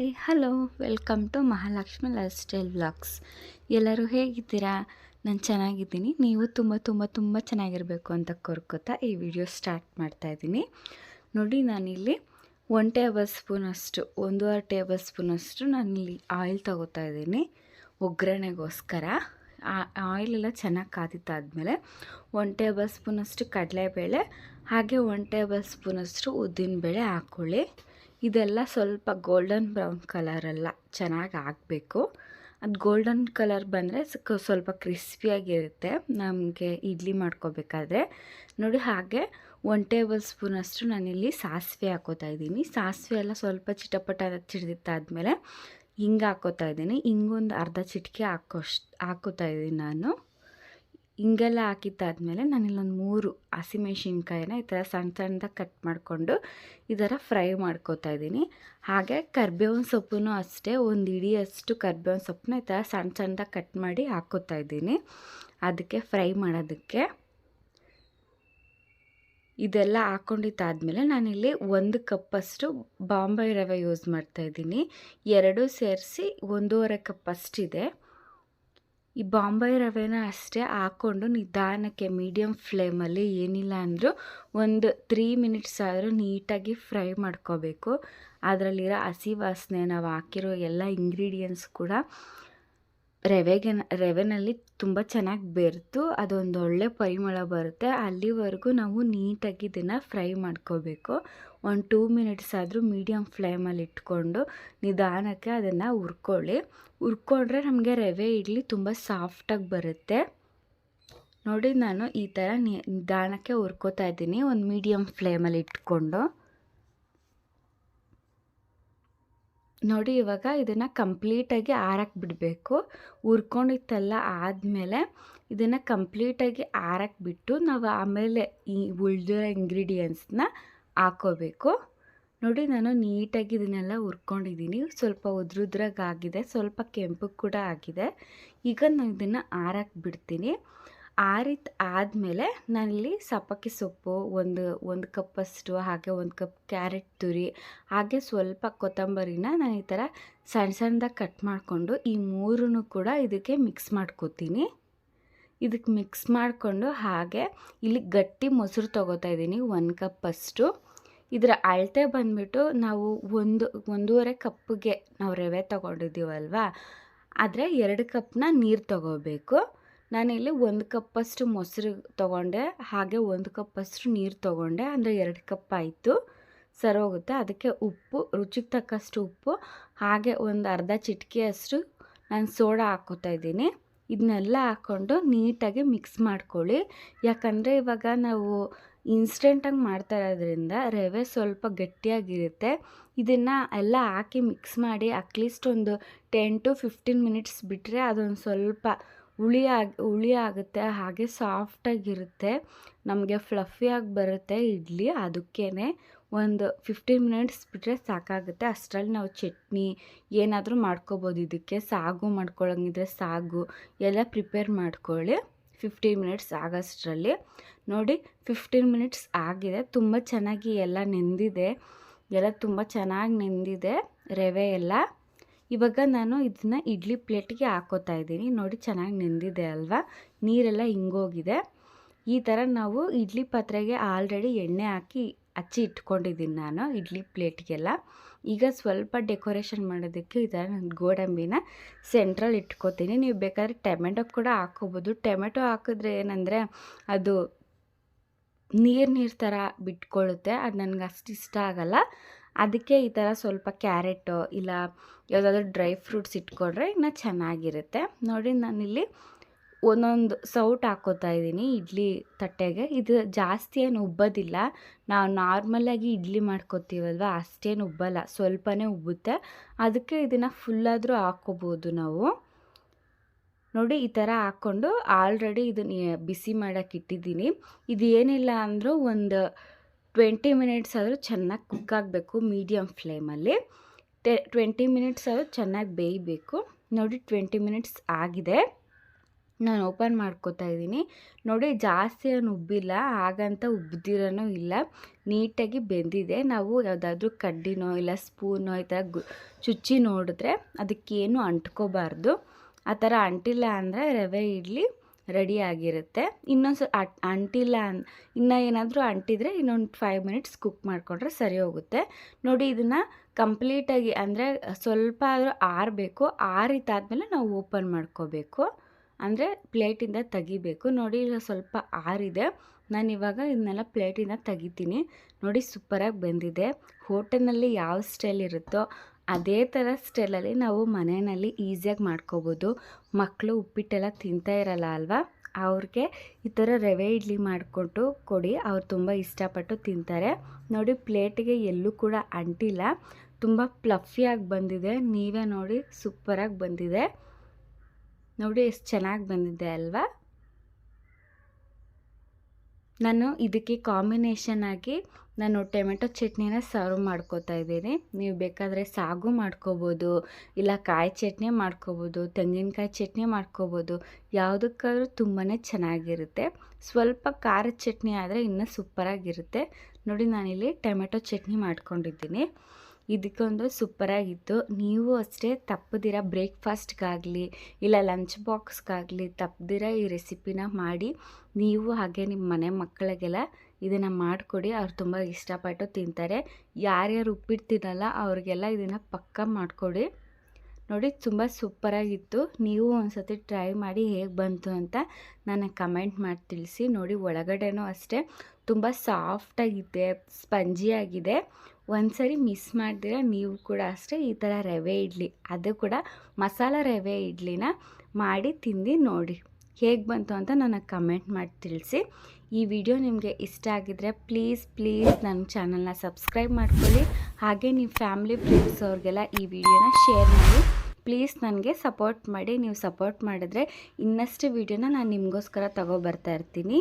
Hi hello welcome to Mahalakshmi lifestyle vlogs. ಎಲ್ಲರೂ ಹೇಗಿದ್ದೀರಾ? ನಾನು ಚೆನ್ನಾಗಿದ್ದೀನಿ. ನೀವು ತುಂಬ ಚೆನ್ನಾಗಿರಬೇಕು ಅಂತ ಕೋರ್ಕೋತಾ ಈ ವಿಡಿಯೋ ಸ್ಟಾರ್ಟ್ ಮಾಡ್ತಾಯಿದ್ದೀನಿ. ನೋಡಿ, ನಾನಿಲ್ಲಿ 1 ಟೇಬಲ್ ಸ್ಪೂನಷ್ಟು 1.5 ಟೇಬಲ್ ಸ್ಪೂನಷ್ಟು ನಾನಿಲ್ಲಿ ಆಯಿಲ್ ತೊಗೋತಾ ಇದ್ದೀನಿ ಒಗ್ಗರಣೆಗೋಸ್ಕರ. ಆಯಿಲೆಲ್ಲ ಚೆನ್ನಾಗಿ ಕಾದಿತ್ತಾದಮೇಲೆ 1 ಟೇಬಲ್ ಸ್ಪೂನಷ್ಟು ಕಡಲೆಬೇಳೆ ಹಾಗೆ 1 ಟೇಬಲ್ ಸ್ಪೂನಷ್ಟು ಉದ್ದಿನಬೇಳೆ ಹಾಕ್ಕೊಳ್ಳಿ. ಇದೆಲ್ಲ ಸ್ವಲ್ಪ ಗೋಲ್ಡನ್ ಬ್ರೌನ್ ಕಲರೆಲ್ಲ ಚೆನ್ನಾಗಿ ಆಗಬೇಕು. ಅದು ಗೋಲ್ಡನ್ ಕಲರ್ ಬಂದರೆ ಸ್ವಲ್ಪ ಕ್ರಿಸ್ಪಿಯಾಗಿರುತ್ತೆ ನಮಗೆ ಇಡ್ಲಿ ಮಾಡ್ಕೋಬೇಕಾದ್ರೆ. ನೋಡಿ, ಹಾಗೆ 1 ಟೇಬಲ್ ಸ್ಪೂನಷ್ಟು ನಾನಿಲ್ಲಿ ಸಾಸಿವೆ ಹಾಕೋತಾ ಇದ್ದೀನಿ. ಸಾಸಿವೆ ಎಲ್ಲ ಸ್ವಲ್ಪ ಚಿಟಪಟ ಚಿಡಿದಿತ್ತಾದಮೇಲೆ ಹಿಂಗೆ ಹಾಕೋತಾ ಇದ್ದೀನಿ. ಹಿಂಗೊಂದು ಅರ್ಧ ಚಿಟಿಕೆ ಹಾಕೋತಾ ಇದ್ದೀನಿ ನಾನು. ಹಿಂಗೆಲ್ಲ ಹಾಕಿದ್ದಾದಮೇಲೆ ನಾನಿಲ್ಲೊಂದು 3 ಹಸಿಮೆಣ್ಸಿನ್ಕಾಯಿನ ಈ ಥರ ಸಣ್ಣದಾಗಿ ಕಟ್ ಮಾಡಿಕೊಂಡು ಈ ಥರ ಫ್ರೈ ಮಾಡ್ಕೋತಾ ಇದ್ದೀನಿ. ಹಾಗೆ ಕರ್ಬೇವಿನ ಸೊಪ್ಪು ಅಷ್ಟೇ, ಒಂದು ಹಿಡಿಯಷ್ಟು ಕರ್ಬೇವಿನ ಸೊಪ್ಪನ್ನ ಈ ಥರ ಸಣ್ಣದಾಗಿ ಕಟ್ ಮಾಡಿ ಹಾಕ್ಕೋತಾ ಇದ್ದೀನಿ ಅದಕ್ಕೆ ಫ್ರೈ ಮಾಡೋದಕ್ಕೆ. ಇದೆಲ್ಲ ಹಾಕ್ಕೊಂಡಿದ್ದಾದಮೇಲೆ ನಾನಿಲ್ಲಿ 1 ಕಪ್ಪಷ್ಟು ಬಾಂಬೆ ರವೆ ಯೂಸ್ ಮಾಡ್ತಾಯಿದ್ದೀನಿ. 2 ಸೇರಿಸಿ 1.5 ಕಪ್ ಅಷ್ಟಿದೆ. ಈ ಬಾಂಬೆ ರವೆನ ಅಷ್ಟೇ ಹಾಕ್ಕೊಂಡು ನಿಧಾನಕ್ಕೆ ಮೀಡಿಯಮ್ ಫ್ಲೇಮಲ್ಲಿ ಏನಿಲ್ಲ ಅಂದರೂ ಒಂದು 3 ಮಿನಿಟ್ಸ್ ಆದರೂ ನೀಟಾಗಿ ಫ್ರೈ ಮಾಡ್ಕೋಬೇಕು. ಅದರಲ್ಲಿರೋ ಹಸಿ ವಾಸನೆ, ನಾವು ಹಾಕಿರೋ ಎಲ್ಲ ಇಂಗ್ರೀಡಿಯೆಂಟ್ಸ್ ಕೂಡ ರವೆನಲ್ಲಿ ತುಂಬ ಚೆನ್ನಾಗಿ ಬೆರೆತು ಅದೊಂದು ಒಳ್ಳೆ ಪರಿಮಳ ಬರುತ್ತೆ. ಅಲ್ಲಿವರೆಗೂ ನಾವು ನೀಟಾಗಿ ಇದನ್ನು ಫ್ರೈ ಮಾಡ್ಕೋಬೇಕು. ಒಂದು 2 ಮಿನಿಟ್ಸ್ ಆದರೂ ಮೀಡಿಯಮ್ ಫ್ಲೇಮಲ್ಲಿ ಇಟ್ಕೊಂಡು ನಿಧಾನಕ್ಕೆ ಅದನ್ನು ಹುರ್ಕೊಂಡ್ರೆ ನಮಗೆ ರವೆ ಇಡ್ಲಿ ತುಂಬ ಸಾಫ್ಟಾಗಿ ಬರುತ್ತೆ. ನೋಡಿ, ನಾನು ಈ ಥರ ನಿಧಾನಕ್ಕೆ ಹುರ್ಕೋತಾ ಇದ್ದೀನಿ ಒಂದು ಮೀಡಿಯಮ್ ಫ್ಲೇಮಲ್ಲಿ ಇಟ್ಕೊಂಡು. ನೋಡಿ, ಇವಾಗ ಇದನ್ನು ಕಂಪ್ಲೀಟಾಗಿ ಆರಕ್ಕೆ ಬಿಡಬೇಕು. ಹುರ್ಕೊಂಡಿತ್ತಲ್ಲ ಆದಮೇಲೆ ಇದನ್ನು ಕಂಪ್ಲೀಟಾಗಿ ಆರಕ್ಕೆ ಬಿಟ್ಟು ನಾವು ಆಮೇಲೆ ಈ ಉಳಿದಿರೋ ಇಂಗ್ರೀಡಿಯೆಂಟ್ಸ್ನ ಹಾಕ್ಕೋಬೇಕು. ನೋಡಿ, ನಾನು ನೀಟಾಗಿ ಇದನ್ನೆಲ್ಲ ಹುರ್ಕೊಂಡಿದ್ದೀನಿ. ಸ್ವಲ್ಪ ಉದ್ರುದ್ರಾಗಿದೆ, ಸ್ವಲ್ಪ ಕೆಂಪು ಕೂಡ ಆಗಿದೆ. ಈಗ ನಾನು ಇದನ್ನು ಆರಕ್ಕೆ ಬಿಡ್ತೀನಿ. ಆರಿದ ಆದಮೇಲೆ ನಾನಿಲ್ಲಿ ಸಬ್ಬಕ್ಕಿ ಸೊಪ್ಪು ಒಂದು ಕಪ್ಪಷ್ಟು, ಹಾಗೆ 1 ಕಪ್ ಕ್ಯಾರೆಟ್ ತುರಿ, ಹಾಗೆ ಸ್ವಲ್ಪ ಕೊತ್ತಂಬರಿನ ನಾನು ಈ ಥರ ಸಣ್ಣದಾಗಿ ಕಟ್ ಮಾಡಿಕೊಂಡು ಈ 3 ಕೂಡ ಇದಕ್ಕೆ ಮಿಕ್ಸ್ ಮಾಡ್ಕೋತೀನಿ. ಇದಕ್ಕೆ ಮಿಕ್ಸ್ ಮಾಡಿಕೊಂಡು ಹಾಗೆ ಇಲ್ಲಿ ಗಟ್ಟಿ ಮೊಸರು ತೊಗೋತಾ ಇದ್ದೀನಿ 1 ಕಪ್ಪಷ್ಟು. ಇದರ ಅಳತೆ ಬಂದುಬಿಟ್ಟು ನಾವು 1.5 ಕಪ್ಪಿಗೆ ನಾವು ರವೆ ತೊಗೊಂಡಿದ್ದೀವಲ್ವ, ಆದರೆ 2 ಕಪ್ನ ನೀರು ತೊಗೋಬೇಕು. ನಾನಿಲ್ಲಿ 1 ಕಪ್ಪಷ್ಟು ಮೊಸರು ತೊಗೊಂಡೆ, ಹಾಗೆ 1 ಕಪ್ಪಷ್ಟು ನೀರು ತೊಗೊಂಡೆ, ಅಂದರೆ 2 ಕಪ್ ಆಯಿತು, ಸರೋಗುತ್ತೆ. ಅದಕ್ಕೆ ಉಪ್ಪು, ರುಚಿಗೆ ತಕ್ಕಷ್ಟು ಉಪ್ಪು, ಹಾಗೆ ಒಂದು ಅರ್ಧ ಚಿಟಿಕೆಯಷ್ಟು ನಾನು ಸೋಡಾ ಹಾಕ್ಕೋತಾ ಇದ್ದೀನಿ. ಇದನ್ನೆಲ್ಲ ಹಾಕ್ಕೊಂಡು ನೀಟಾಗಿ ಮಿಕ್ಸ್ ಮಾಡ್ಕೊಳ್ಳಿ. ಯಾಕಂದರೆ ಇವಾಗ ನಾವು ಇನ್ಸ್ಟೆಂಟಾಗಿ ಮಾಡ್ತಾ ಇರೋದ್ರಿಂದ ರವೆ ಸ್ವಲ್ಪ ಗಟ್ಟಿಯಾಗಿರುತ್ತೆ. ಇದನ್ನು ಎಲ್ಲ ಹಾಕಿ ಮಿಕ್ಸ್ ಮಾಡಿ ಅಟ್ಲೀಸ್ಟ್ ಒಂದು 10 to 15 ಮಿನಿಟ್ಸ್ ಬಿಟ್ಟರೆ ಅದೊಂದು ಸ್ವಲ್ಪ ಹುಳಿ ಆಗುತ್ತೆ, ಹಾಗೆ ಸಾಫ್ಟಾಗಿರುತ್ತೆ, ನಮಗೆ ಫ್ಲಫಿಯಾಗಿ ಬರುತ್ತೆ ಇಡ್ಲಿ. ಅದಕ್ಕೇ ಒಂದು 15 ಮಿನಿಟ್ಸ್ ಬಿಟ್ಟರೆ ಸಾಕಾಗುತ್ತೆ. ಅಷ್ಟರಲ್ಲಿ ನಾವು ಚಟ್ನಿ ಏನಾದರೂ ಮಾಡ್ಕೋಬೋದು. ಇದಕ್ಕೆ ಸಾಗು ಮಾಡ್ಕೊಳ್ಳೋಂಗಿದ್ರೆ ಸಾಗು ಎಲ್ಲ ಪ್ರಿಪೇರ್ ಮಾಡ್ಕೊಳ್ಳಿ 15 ಮಿನಿಟ್ಸ್ ಆಗೋಷ್ಟರಲ್ಲಿ. ನೋಡಿ, 15 ಮಿನಿಟ್ಸ್ ಆಗಿದೆ. ತುಂಬ ಚೆನ್ನಾಗಿ ಎಲ್ಲ ನೆಂದಿದೆ, ತುಂಬ ಚೆನ್ನಾಗಿ ನೆಂದಿದೆ ರವೆ ಎಲ್ಲ. ಇವಾಗ ನಾನು ಇದನ್ನು ಇಡ್ಲಿ ಪ್ಲೇಟಿಗೆ ಹಾಕೋತಾ ಇದ್ದೀನಿ. ನೋಡಿ, ಚೆನ್ನಾಗಿ ನೆಂದಿದೆ ಅಲ್ವಾ, ನೀರೆಲ್ಲ ಹಿಂಗೋಗಿದೆ. ಈ ಥರ ನಾವು ಇಡ್ಲಿ ಪಾತ್ರೆಗೆ ಆಲ್ರೆಡಿ ಎಣ್ಣೆ ಹಾಕಿ ಹಚ್ಚಿ ಇಟ್ಕೊಂಡಿದ್ದೀನಿ ನಾನು ಇಡ್ಲಿ ಪ್ಲೇಟ್ಗೆಲ್ಲ. ಈಗ ಸ್ವಲ್ಪ ಡೆಕೋರೇಷನ್ ಮಾಡೋದಕ್ಕೆ ಈ ಥರ ನಾನು ಗೋಡಂಬಿನ ಸೆಂಟ್ರಲ್ಲಿ ಇಟ್ಕೋತೀನಿ. ನೀವು ಬೇಕಾದರೆ ಟೊಮೆಟೊ ಕೂಡ ಹಾಕ್ಕೋಬೋದು. ಟೊಮೆಟೊ ಹಾಕಿದ್ರೆ ಏನಂದರೆ ಅದು ನೀರು ಥರ ಬಿಟ್ಕೊಳ್ಳುತ್ತೆ, ಅದು ನನಗೆ ಅಷ್ಟು ಇಷ್ಟ ಆಗಲ್ಲ. ಅದಕ್ಕೆ ಈ ಥರ ಸ್ವಲ್ಪ ಕ್ಯಾರೆಟು ಇಲ್ಲ ಯಾವುದಾದ್ರೂ ಡ್ರೈ ಫ್ರೂಟ್ಸ್ ಇಟ್ಕೊಂಡ್ರೆ ಇನ್ನೂ ಚೆನ್ನಾಗಿರುತ್ತೆ. ನೋಡಿ, ನಾನಿಲ್ಲಿ ಒಂದೊಂದು ಸೌಟ್ ಹಾಕ್ಕೋತಾ ಇದ್ದೀನಿ ಇಡ್ಲಿ ತಟ್ಟೆಗೆ. ಇದು ಜಾಸ್ತಿ ಏನು ಉಬ್ಬೋದಿಲ್ಲ, ನಾವು ನಾರ್ಮಲಾಗಿ ಇಡ್ಲಿ ಮಾಡ್ಕೋತೀವಲ್ವ ಅಷ್ಟೇನು ಉಬ್ಬಲ್ಲ, ಸ್ವಲ್ಪನೇ ಉಬ್ಬುತ್ತೆ. ಅದಕ್ಕೆ ಇದನ್ನು ಫುಲ್ಲಾದರೂ ಹಾಕ್ಕೋಬೋದು ನಾವು. ನೋಡಿ, ಈ ಥರ ಹಾಕ್ಕೊಂಡು ಆಲ್ರೆಡಿ ಇದನ್ನು ಬಿಸಿ ಮಾಡೋಕ್ಕೆ ಇಟ್ಟಿದ್ದೀನಿ. ಇದು ಏನಿಲ್ಲ ಅಂದರೂ ಒಂದು 20 ಮಿನಿಟ್ಸ್ ಆದರೂ ಚೆನ್ನಾಗಿ ಕುಕ್ ಆಗಬೇಕು ಮೀಡಿಯಮ್ ಫ್ಲೇಮಲ್ಲಿ. 20 ಮಿನಿಟ್ಸ್ ಆದರೂ ಚೆನ್ನಾಗಿ ಬೇಯಬೇಕು. ನೋಡಿ, 20 ಮಿನಿಟ್ಸ್ ಆಗಿದೆ. ನಾನು ಓಪನ್ ಮಾಡ್ಕೋತಾ ಇದ್ದೀನಿ. ನೋಡಿ ಜಾಸ್ತಿ ಏನು ಉಬ್ಬಿಲ್ಲ, ಹಾಗಂತ ಉಬ್ದಿರೋನೂ ಇಲ್ಲ, ನೀಟಾಗಿ ಬೆಂದಿದೆ. ನಾವು ಯಾವುದಾದ್ರೂ ಕಡ್ಡಿನೋ ಇಲ್ಲ ಸ್ಪೂನೋ ಈ ಥರ ಚುಚ್ಚಿ ನೋಡಿದ್ರೆ ಅದಕ್ಕೇನು ಅಂಟ್ಕೋಬಾರ್ದು. ಆ ಥರ ಅಂಟಿಲ್ಲ ಅಂದರೆ ರವೆ ಇಡ್ಲಿ ರೆಡಿ ಆಗಿರುತ್ತೆ. ಇನ್ನೊಂದು ಅಂಟಿಲ್ಲ ಇನ್ನೂ ಏನಾದರೂ ಅಂಟಿದರೆ ಇನ್ನೊಂದು 5 ಮಿನಿಟ್ಸ್ ಕುಕ್ ಮಾಡಿಕೊಂಡ್ರೆ ಸರಿ ಹೋಗುತ್ತೆ. ನೋಡಿ ಇದನ್ನು ಕಂಪ್ಲೀಟಾಗಿ ಅಂದರೆ ಸ್ವಲ್ಪ ಆದರೂ ಆರಬೇಕು. ಆರಿತಾದ್ಮೇಲೆ ನಾವು ಓಪನ್ ಮಾಡ್ಕೋಬೇಕು, ಅಂದರೆ ಪ್ಲೇಟಿಂದ ತೆಗಿಬೇಕು. ನೋಡಿ ಈಗ ಸ್ವಲ್ಪ ಆರಿದೆ, ನಾನಿವಾಗ ಇದನ್ನೆಲ್ಲ ಪ್ಲೇಟಿಂದ ತೆಗಿತೀನಿ. ನೋಡಿ ಸೂಪರಾಗಿ ಬಂದಿದೆ. ಹೋಟೆಲ್ನಲ್ಲಿ ಯಾವ ಸ್ಟೈಲ್ ಇರುತ್ತೋ ಅದೇ ಥರ ಸ್ಟೈಲಲ್ಲಿ ನಾವು ಮನೆಯಲ್ಲಿ ಈಸಿಯಾಗಿ ಮಾಡ್ಕೋಬೋದು. ಮಕ್ಕಳು ಉಪ್ಪಿಟ್ಟೆಲ್ಲ ತಿಂತಾ ಇರಲ್ಲ ಅಲ್ವಾ, ಅವ್ರಿಗೆ ಈ ಥರ ರವೆ ಇಡ್ಲಿ ಮಾಡಿಕೊಟ್ಟು ಕೊಡಿ, ಅವ್ರು ತುಂಬ ಇಷ್ಟಪಟ್ಟು ತಿಂತಾರೆ. ನೋಡಿ ಪ್ಲೇಟಿಗೆ ಎಲ್ಲೂ ಕೂಡ ಅಂಟಿಲ್ಲ, ತುಂಬ ಫ್ಲಫಿಯಾಗಿ ಬಂದಿದೆ. ನೀವೇ ನೋಡಿ ಸೂಪರಾಗಿ ಬಂದಿದೆ. ನೋಡಿ ಎಷ್ಟು ಚೆನ್ನಾಗಿ ಬಂದಿದೆ ಅಲ್ವಾ. ನಾನು ಇದಕ್ಕೆ ಕಾಂಬಿನೇಷನ್ ಆಗಿ ನಾನು ಟೊಮೆಟೊ ಚಟ್ನಿನ ಸರ್ವ್ ಮಾಡ್ಕೋತಾ ಇದ್ದೀನಿ. ನೀವು ಬೇಕಾದರೆ ಸಾಗು ಮಾಡ್ಕೋಬೋದು, ಇಲ್ಲ ಕಾಯಿ ಚಟ್ನಿ ಮಾಡ್ಕೋಬೋದು, ತೆಂಗಿನಕಾಯಿ ಚಟ್ನಿ ಮಾಡ್ಕೋಬೋದು. ಯಾವುದಕ್ಕಾದ್ರೂ ತುಂಬಾ ಚೆನ್ನಾಗಿರುತ್ತೆ. ಸ್ವಲ್ಪ ಖಾರದ ಚಟ್ನಿ ಆದರೆ ಇನ್ನೂ ಸೂಪರಾಗಿರುತ್ತೆ. ನೋಡಿ ನಾನಿಲ್ಲಿ ಟೊಮೆಟೊ ಚಟ್ನಿ ಮಾಡ್ಕೊಂಡಿದ್ದೀನಿ. ಇದಕ್ಕೊಂದು ಸೂಪರಾಗಿತ್ತು. ನೀವು ಅಷ್ಟೇ ತಪ್ಪದಿರ ಬ್ರೇಕ್ಫಾಸ್ಟ್ಗಾಗಲಿ ಇಲ್ಲ ಲಂಚ್ ಬಾಕ್ಸ್ಗಾಗಲಿ ತಪ್ಪದಿರ ಈ ರೆಸಿಪಿನ ಮಾಡಿ ನೀವು ಹಾಗೆ ನಿಮ್ಮ ಮನೆ ಮಕ್ಕಳಿಗೆಲ್ಲ ಇದನ್ನು ಮಾಡಿಕೊಡಿ. ಅವ್ರು ತುಂಬ ಇಷ್ಟಪಟ್ಟು ತಿಂತಾರೆ. ಯಾರ್ಯಾರು ಉಪ್ಪಿಟ್ಟು ತಿನ್ನಲ್ಲ ಅವ್ರಿಗೆಲ್ಲ ಇದನ್ನು ಪಕ್ಕ ಮಾಡಿಕೊಡಿ. ನೋಡಿ ತುಂಬ ಸೂಪರಾಗಿತ್ತು. ನೀವು ಒಂದು ಸತಿ ಟ್ರೈ ಮಾಡಿ ಹೇಗೆ ಬಂತು ಅಂತ ನನಗೆ ಕಮೆಂಟ್ ಮಾಡಿ ತಿಳಿಸಿ. ನೋಡಿ ಒಳಗಡೆನೂ ಅಷ್ಟೇ ತುಂಬ ಸಾಫ್ಟಾಗಿದೆ, ಸ್ಪಂಜಿಯಾಗಿದೆ. ಒಂದ್ಸರಿ ಮಿಸ್ ಮಾಡಿದ್ರೆ ನೀವು ಕೂಡ ಅಷ್ಟೇ ಈ ಥರ ರವೆ ಇಡ್ಲಿ, ಅದು ಕೂಡ ಮಸಾಲ ರವೆ ಇಡ್ಲಿನ ಮಾಡಿ ತಿಂದು ನೋಡಿ ಹೇಗೆ ಬಂತು ಅಂತ ನನಗೆ ಕಮೆಂಟ್ ಮಾಡಿ ತಿಳಿಸಿ. ಈ ವಿಡಿಯೋ ನಿಮಗೆ ಇಷ್ಟ ಆಗಿದ್ದರೆ ಪ್ಲೀಸ್ ನನ್ನ ಚಾನಲ್ನ ಸಬ್ಸ್ಕ್ರೈಬ್ ಮಾಡ್ಕೊಳ್ಳಿ. ಹಾಗೆ ನೀವು ಫ್ಯಾಮಿಲಿ ಫ್ರೆಂಡ್ಸ್ ಅವ್ರಿಗೆಲ್ಲ ಈ ವಿಡಿಯೋನ ಶೇರ್ ಮಾಡಿ. ಪ್ಲೀಸ್ ನನಗೆ ಸಪೋರ್ಟ್ ಮಾಡಿ. ನೀವು ಸಪೋರ್ಟ್ ಮಾಡಿದ್ರೆ ಇನ್ನಷ್ಟು ವಿಡಿಯೋನ ನಾನು ನಿಮಗೋಸ್ಕರ ಬರ್ತಾ ಇರ್ತೀನಿ.